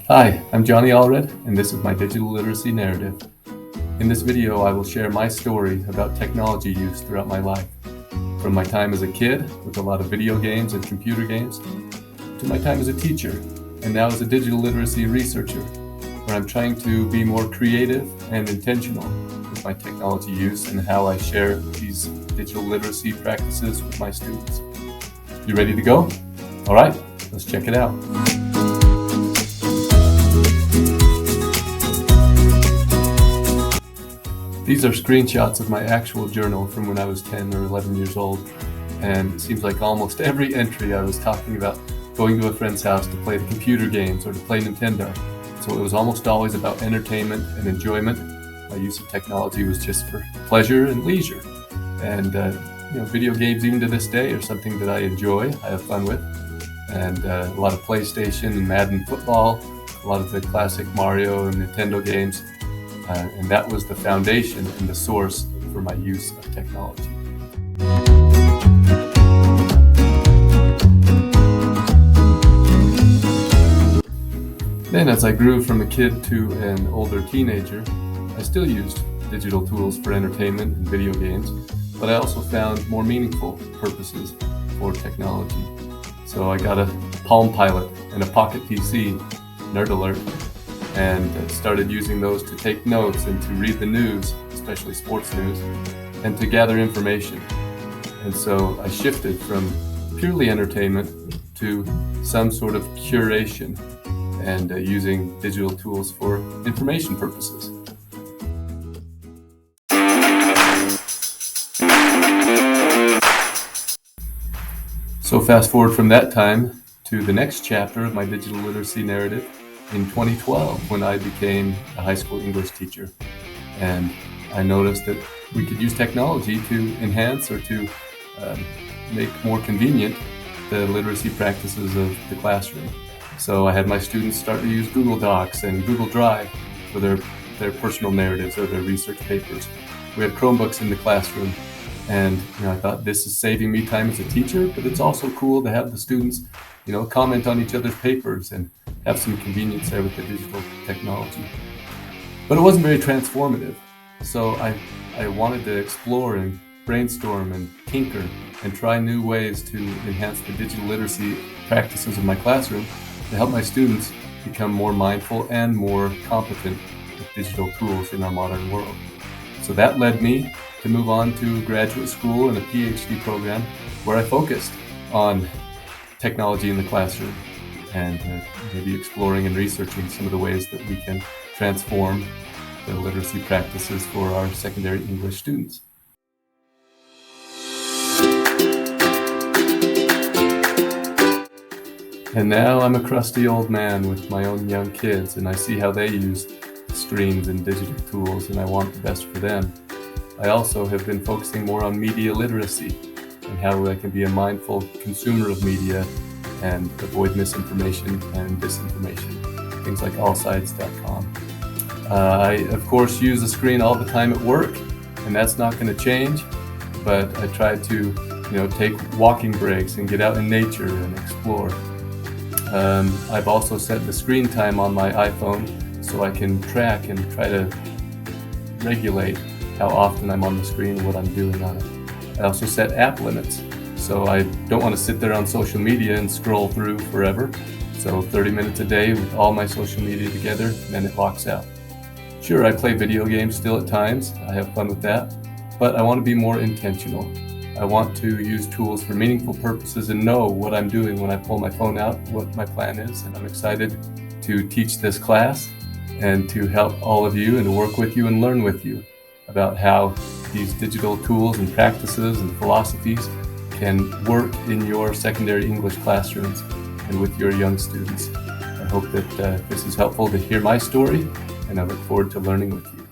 Hi, I'm Johnny Allred, and this is my digital literacy narrative. In this video, I will share my story about technology use throughout my life, from my time as a kid with a lot of video games and computer games, to my time as a teacher, and now as a digital literacy researcher, where I'm trying to be more creative and intentional with my technology use and how I share these digital literacy practices with my students. You ready to go? All right, let's check it out. These are screenshots of my actual journal from when I was 10 or 11 years old, and it seems like almost every entry I was talking about going to a friend's house to play the computer games or to play Nintendo. So it was almost always about entertainment and enjoyment. My use of technology was just for pleasure and leisure. And video games even to this day are something that I enjoy, I have fun with. And a lot of PlayStation and Madden football, a lot of the classic Mario and Nintendo games. And that was the foundation and the source for my use of technology. Then as I grew from a kid to an older teenager, I still used digital tools for entertainment and video games, but I also found more meaningful purposes for technology. So I got a Palm Pilot and a Pocket PC, Nerd Alert, and started using those to take notes and to read the news, especially sports news, and to gather information. And so I shifted from purely entertainment to some sort of curation and using digital tools for information purposes. So fast forward from that time to the next chapter of my digital literacy narrative in 2012 when I became a high school English teacher. And I noticed that we could use technology to enhance or to make more convenient the literacy practices of the classroom. So I had my students start to use Google Docs and Google Drive for their personal narratives or their research papers. We had Chromebooks in the classroom, and I thought this is saving me time as a teacher, but it's also cool to have the students comment on each other's papers and have some convenience there with the digital technology. But it wasn't very transformative. So I wanted to explore and brainstorm and tinker and try new ways to enhance the digital literacy practices of my classroom to help my students become more mindful and more competent with digital tools in our modern world. So that led me to move on to graduate school and a PhD program where I focused on technology in the classroom and maybe exploring and researching some of the ways that we can transform the literacy practices for our secondary English students. And now I'm a crusty old man with my own young kids, and I see how they use screens and digital tools, and I want the best for them. I also have been focusing more on media literacy and how I can be a mindful consumer of media and avoid misinformation and disinformation, things like allsides.com. I, of course, use the screen all the time at work, and that's not going to change, but I try to take walking breaks and get out in nature and explore. I've also set the screen time on my iPhone so I can track and try to regulate how often I'm on the screen and what I'm doing on it. I also set app limits, so I don't want to sit there on social media and scroll through forever. So 30 minutes a day with all my social media together, then it locks out. Sure, I play video games still at times. I have fun with that, but I want to be more intentional. I want to use tools for meaningful purposes and know what I'm doing when I pull my phone out, what my plan is. And I'm excited to teach this class and to help all of you and to work with you and learn with you about how these digital tools and practices and philosophies can work in your secondary English classrooms and with your young students. I hope that this is helpful to hear my story, and I look forward to learning with you.